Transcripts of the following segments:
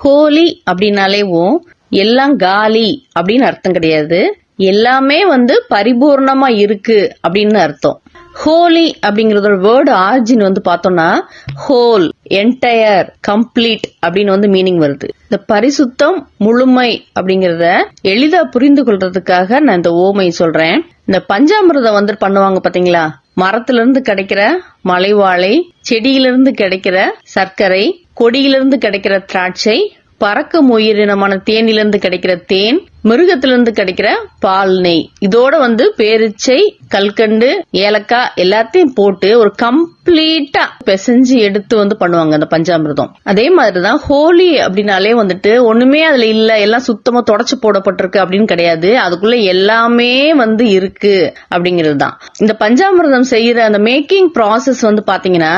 ஹோலி அப்படின்னாலேவும் எல்லாம் காலி அப்படின்னு அர்த்தம் கிடையாது. எல்லாமே பரிபூர்ணமா இருக்கு அப்படின்னு அர்த்தம். ஹோலி அப்படிங்கறதோட வேர்டு ஆரிஜின் பார்த்தோம்னா ஹோல், என்டையர், கம்ப்ளீட் அப்படின்னு மீனிங் வருது. இந்த பரிசுத்தம், முழுமை அப்படிங்கறத எளிதா புரிந்து கொள்றதுக்காக நான் இந்த ஓமை சொல்றேன். இந்த பஞ்சாமிர்தம் பண்ணுவாங்க பாத்தீங்களா, மரத்துல இருந்து கிடைக்கிற மலைவாழை, செடியிலிருந்து கிடைக்கிற சர்க்கரை, கொடியிலிருந்து கிடைக்கிற திராட்சை, பறக்கும் உயிரினமான தேனிலிருந்து கிடைக்கிற தேன், மிருகத்திலிருந்து கிடைக்கிற பால், நெய், இதோட பேரிச்சை, கல்கண்டு, ஏலக்காய் எல்லாத்தையும் போட்டு ஒரு கம்ப்ளீட்டா பிசைஞ்சு எடுத்து பண்ணுவாங்க அந்த பஞ்சாமிர்தம். அதே மாதிரிதான் ஹோலி அப்படின்னாலே ஒண்ணுமே அதுல இல்ல, எல்லாம் சுத்தமா தொடச்சு போடப்பட்டிருக்கு அப்படின்னு கிடையாது. அதுக்குள்ள எல்லாமே இருக்கு அப்படிங்கிறது தான். இந்த பஞ்சாமிர்தம் செய்யற அந்த மேக்கிங் ப்ராசஸ் பாத்தீங்கன்னா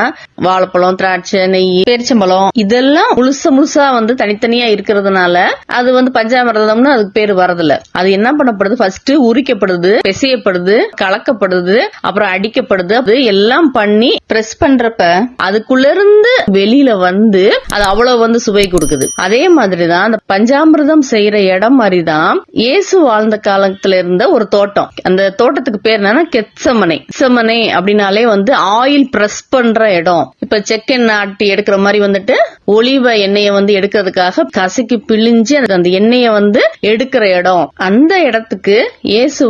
வாழைப்பழம், திராட்சை, நெய், பேரிச்சம்பழம் இதெல்லாம் முழுசா தனித்தனியா இருக்கிறதுனால அது பஞ்சாமிர்தம்னு அதுக்கு பேர் வரதில்ல. அது என்ன பண்ணப்படுது, ஃபர்ஸ்ட் உரிக்கப்படுது, பிசையப்படுது, கலக்கப்படுது, அப்புறம் அடிக்கப்படுது. அது எல்லாம் பண்ணி பிரஸ் பண்றப்ப அதுக்குள்ள இருந்து வெளியில அது அவ்வளவு சுவை கொடுக்குது. அதே மாதிரிதான் அந்த பஞ்சாமிர்தம் செய்யற இடம் மாதிரிதான் இயேசு வாழ்ந்த காலத்துல இருந்த ஒரு தோட்டம். அந்த தோட்டத்துக்கு பேர் என்னன்னா கெத்செமனே அப்படின்னாலே ஆயில் பிரஸ் பண்ற இடம். இப்ப செக்கெண்ணெய் ஆட்டி எடுக்கிற மாதிரி ஒலிவ எண்ணெயை எடுக்கிறதுக்காக கசக்கி பிழிஞ்சு அந்த எண்ணெயை எடுக்கிற இடம். அந்த இடத்துக்கு இயேசு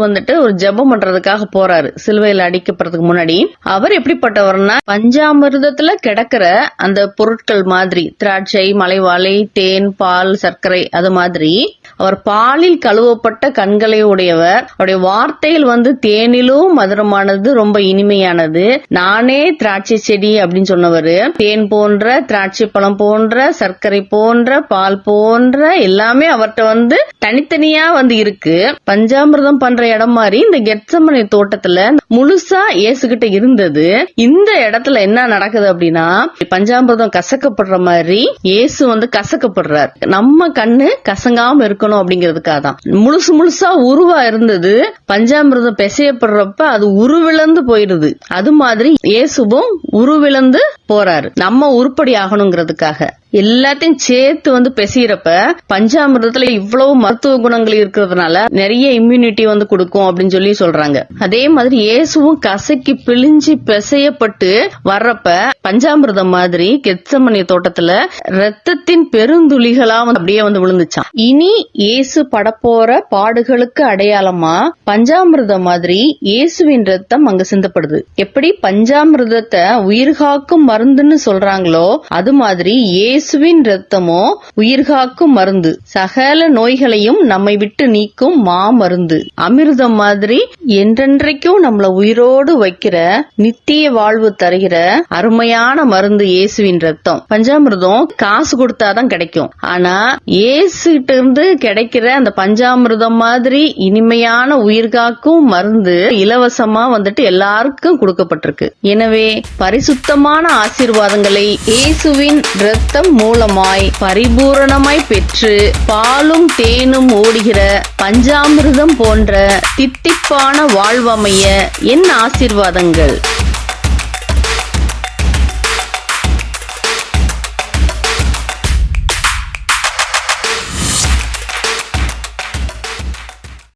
ஒரு ஜெபம் பண்றதுக்காக போறாரு சிலுவையில அடிக்கப்படுறதுக்கு முன்னாடி. அவர் எப்படிப்பட்டவர்னா பஞ்சாமிர்தத்துல கிடக்கிற அந்த பொருட்கள் மாதிரி திராட்சை, மலைவாழை, தேன், பால், சர்க்கரை அது மாதிரி அவர் பாலில் கழுவப்பட்ட கண்களை உடையவர். அவருடைய வார்த்தையில் தேனிலும் மதுரமானது, ரொம்ப இனிமையானது. நானே திராட்சை செடி அப்படின்னு சொன்னவரு. தேன் போன்ற, திராட்சை பழம் போன்ற, சர்க்கரை போன்ற, பால் போன்ற எல்லாமே அவர்கிட்ட தனித்தனியா இருக்கு. பஞ்சாமிர்தம் பண்ற இடம் மாதிரி இந்த கெத்செமனே தோட்டத்துல முழுசா இயேசுகிட்ட இருந்தது. இந்த இடத்துல என்ன நடக்குது அப்படின்னா பஞ்சாமிர்தம் கசக்கப்படுற மாதிரி இயேசு கசக்கப்படுறார். நம்ம கண்ணு கசங்காம இருக்கணும் அப்படிங்கிறதுக்காக தான். முழுசா உருவா இருந்தது, பஞ்சாமிர்தம் பிசையப்படுறப்ப அது உருவிழந்து போயிருது. அது மாதிரி இயேசுவும் உருவிழந்து போறாரு, நம்ம உருப்படி ஆகணுங்கிறதுக்காக. எல்லாத்தையும் சேர்த்து பிசைறப்ப பஞ்சாமிர்தத்துல இவ்வளவு மருத்துவ குணங்கள் இருக்கிறதுனால நிறைய இம்யூனிட்டி கொடுக்கும் அப்படின்னு சொல்லி சொல்றாங்க. அதே மாதிரி இயேசுவும் கசக்கி பிழிஞ்சு பிசையப்பட்டு வர்றப்ப பஞ்சாமிர்தம் மாதிரி கெத்செமனே தோட்டத்துல ரத்தத்தின் பெருந்துளிகளா அப்படியே விழுந்துச்சான். இனி இயேசு படப்போற பாடுகளுக்கு அடையாளமா பஞ்சாமிர்தம் மாதிரி இயேசுவின் ரத்தம் அங்க சிந்தப்படுது. எப்படி பஞ்சாமிர்தத்தை உயிர்காக்கும் மருந்துன்னு சொல்றாங்களோ அது மாதிரி இயேசுவின் ரத்தமோ உயிர்காக்கும் மருந்து, சகல நோய்களையும் நம்மை விட்டு நீக்கும் மாமருந்து. அமிர்தம் மாதிரி என்றென்றைக்கும் நம்மள உயிரோடு வைக்கிற, நித்திய வாழ்வு தருகிற அருமையான மருந்து இயேசுவின் ரத்தம். பஞ்சாமிர்தம் காசு கொடுத்தாதான் கிடைக்கும். ஆனா இயேசு கிட்ட இருந்து கிடைக்கிற அந்த பஞ்சாமிர்தம் மாதிரி இனிமையான உயிர்காக்கும் மருந்து இலவசமா எல்லாருக்கும் கொடுக்கப்பட்டிருக்கு. எனவே பரிசுத்தமான ஆசீர்வாதங்களை இயேசுவின் ரத்தம் மூலமாய் பரிபூரணமாய் பெற்று பாலும் தேனும் ஓடுகிற பஞ்சாமிர்தம் போன்ற தித்திப்பான வாழ்வமைய என் ஆசீர்வாதங்கள்.